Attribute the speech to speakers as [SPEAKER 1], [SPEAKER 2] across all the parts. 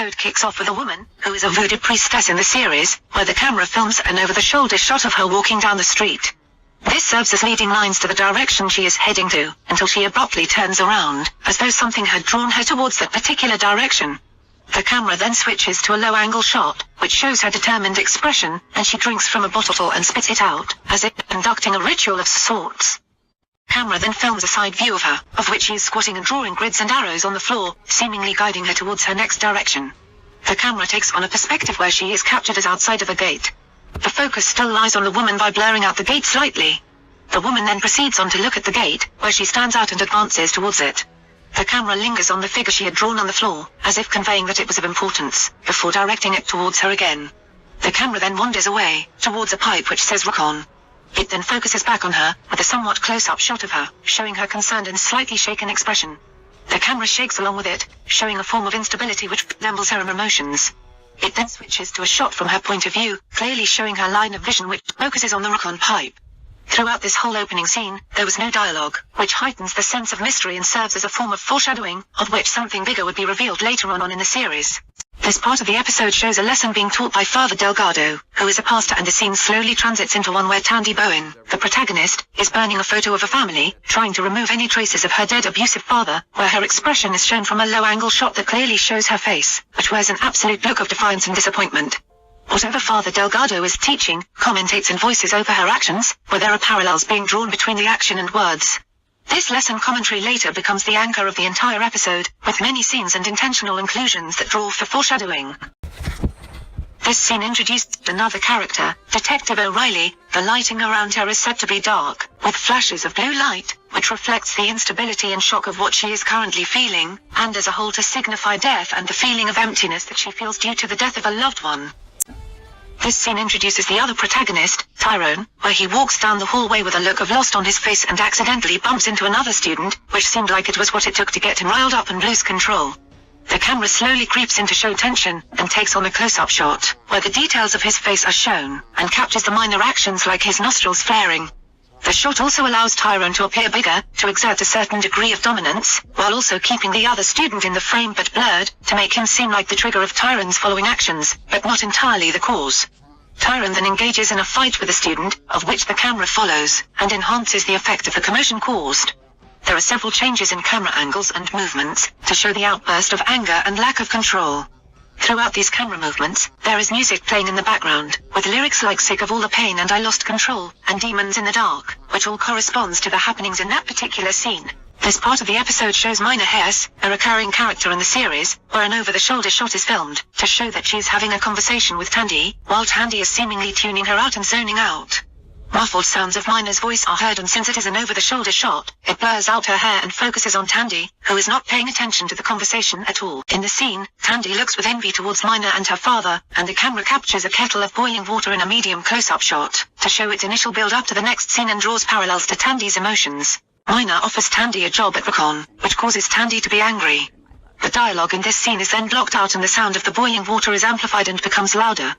[SPEAKER 1] episode kicks off with a woman, who is a voodoo priestess in the series, where the camera films an over-the-shoulder shot of her walking down the street. This serves as leading lines to the direction she is heading to, until she abruptly turns around, as though something had drawn her towards that particular direction. The camera then switches to a low-angle shot, which shows her determined expression, and she drinks from a bottle and spits it out, as if conducting a ritual of sorts. Camera then films a side view of her, of which she is squatting and drawing grids and arrows on the floor, seemingly guiding her towards her next direction. The camera takes on a perspective where she is captured as outside of a gate. The focus still lies on the woman by blurring out the gate slightly. The woman then proceeds on to look at the gate, where she stands out and advances towards it. The camera lingers on the figure she had drawn on the floor, as if conveying that it was of importance, before directing it towards her again. The camera then wanders away, towards a pipe which says "Rock on." It then focuses back on her, with a somewhat close-up shot of her, showing her concerned and slightly shaken expression. The camera shakes along with it, showing a form of instability which resembles her emotions. It then switches to a shot from her point of view, clearly showing her line of vision which focuses on the rock-on pipe. Throughout this whole opening scene, there was no dialogue, which heightens the sense of mystery and serves as a form of foreshadowing, of which something bigger would be revealed later on in the series. This part of the episode shows a lesson being taught by Father Delgado, who is a pastor, and the scene slowly transits into one where Tandy Bowen, the protagonist, is burning a photo of a family, trying to remove any traces of her dead abusive father, where her expression is shown from a low-angle shot that clearly shows her face, which wears an absolute look of defiance and disappointment. Whatever Father Delgado is teaching, commentates and voices over her actions, where there are parallels being drawn between the action and words. This lesson commentary later becomes the anchor of the entire episode, with many scenes and intentional inclusions that draw for foreshadowing. This scene introduced another character, Detective O'Reilly. The lighting around her is said to be dark, with flashes of blue light, which reflects the instability and shock of what she is currently feeling, and as a whole to signify death and the feeling of emptiness that she feels due to the death of a loved one. This scene introduces the other protagonist, Tyrone, where he walks down the hallway with a look of lost on his face and accidentally bumps into another student, which seemed like it was what it took to get him riled up and lose control. The camera slowly creeps in to show tension, and takes on a close-up shot, where the details of his face are shown, and captures the minor actions like his nostrils flaring. The shot also allows Tyrone to appear bigger, to exert a certain degree of dominance, while also keeping the other student in the frame but blurred, to make him seem like the trigger of Tyrone's following actions, but not entirely the cause. Tyrone then engages in a fight with the student, of which the camera follows, and enhances the effect of the commotion caused. There are several changes in camera angles and movements, to show the outburst of anger and lack of control. Throughout these camera movements, there is music playing in the background, with lyrics like "Sick of all the pain" and "I lost control," and "Demons in the dark," which all corresponds to the happenings in that particular scene. This part of the episode shows Minor Hess, a recurring character in the series, where an over-the-shoulder shot is filmed, to show that she is having a conversation with Tandy, while Tandy is seemingly tuning her out and zoning out. Muffled sounds of Minor's voice are heard, and since it is an over-the-shoulder shot, it blurs out her hair and focuses on Tandy, who is not paying attention to the conversation at all. In the scene, Tandy looks with envy towards Minor and her father, and the camera captures a kettle of boiling water in a medium close-up shot, to show its initial build-up to the next scene and draws parallels to Tandy's emotions. Minor offers Tandy a job at Recon, which causes Tandy to be angry. The dialogue in this scene is then blocked out and the sound of the boiling water is amplified and becomes louder.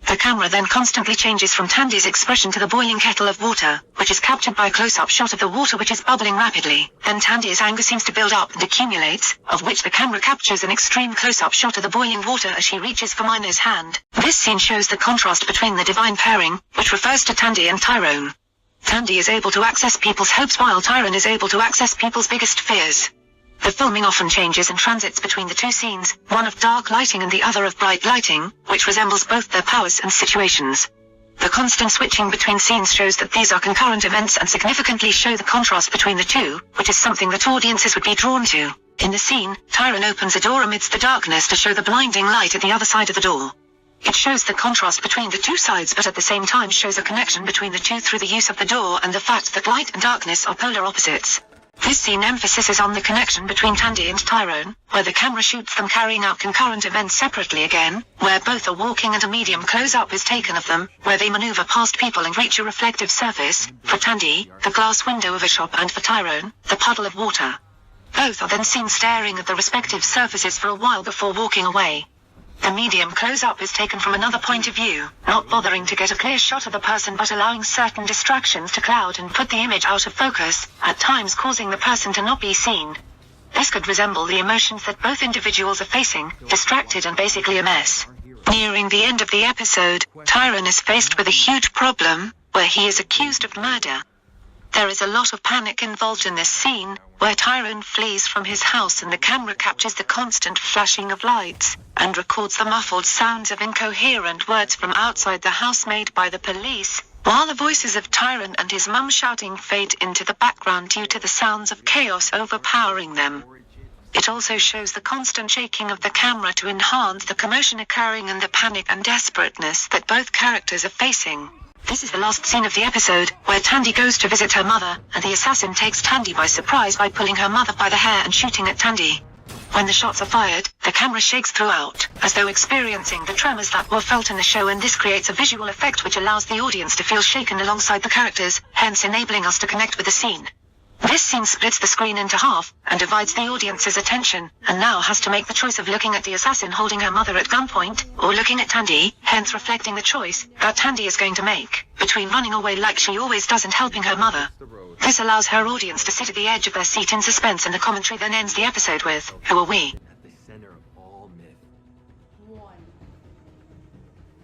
[SPEAKER 1] The camera then constantly changes from Tandy's expression to the boiling kettle of water, which is captured by a close-up shot of the water which is bubbling rapidly. Then Tandy's anger seems to build up and accumulates, of which the camera captures an extreme close-up shot of the boiling water as she reaches for Minor's hand. This scene shows the contrast between the divine pairing, which refers to Tandy and Tyrone. Tandy is able to access people's hopes while Tyrone is able to access people's biggest fears. The filming often changes and transits between the two scenes, one of dark lighting and the other of bright lighting, which resembles both their powers and situations. The constant switching between scenes shows that these are concurrent events and significantly show the contrast between the two, which is something that audiences would be drawn to. In the scene, Tyrone opens a door amidst the darkness to show the blinding light at the other side of the door. It shows the contrast between the two sides but at the same time shows a connection between the two through the use of the door and the fact that light and darkness are polar opposites. This scene emphasizes on the connection between Tandy and Tyrone, where the camera shoots them carrying out concurrent events separately again, where both are walking and a medium close-up is taken of them, where they maneuver past people and reach a reflective surface, for Tandy, the glass window of a shop, and for Tyrone, the puddle of water. Both are then seen staring at the respective surfaces for a while before walking away. The medium close-up is taken from another point of view, not bothering to get a clear shot of the person but allowing certain distractions to cloud and put the image out of focus, at times causing the person to not be seen. This could resemble the emotions that both individuals are facing, distracted and basically a mess. Nearing the end of the episode, Tyrone is faced with a huge problem, where he is accused of murder. There is a lot of panic involved in this scene, where Tyrone flees from his house and the camera captures the constant flashing of lights, and records the muffled sounds of incoherent words from outside the house made by the police, while the voices of Tyrone and his mum shouting fade into the background due to the sounds of chaos overpowering them. It also shows the constant shaking of the camera to enhance the commotion occurring and the panic and desperateness that both characters are facing. This is the last scene of the episode, where Tandy goes to visit her mother, and the assassin takes Tandy by surprise by pulling her mother by the hair and shooting at Tandy. When the shots are fired, the camera shakes throughout, as though experiencing the tremors that were felt in the show, and this creates a visual effect which allows the audience to feel shaken alongside the characters, hence enabling us to connect with the scene. This scene splits the screen into half, and divides the audience's attention, and now has to make the choice of looking at the assassin holding her mother at gunpoint, or looking at Tandy, hence reflecting the choice that Tandy is going to make, between running away like she always does and helping her mother. This allows her audience to sit at the edge of their seat in suspense, and the commentary then ends the episode with, "Who are we?"
[SPEAKER 2] At the center of all myth.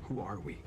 [SPEAKER 2] Who are we?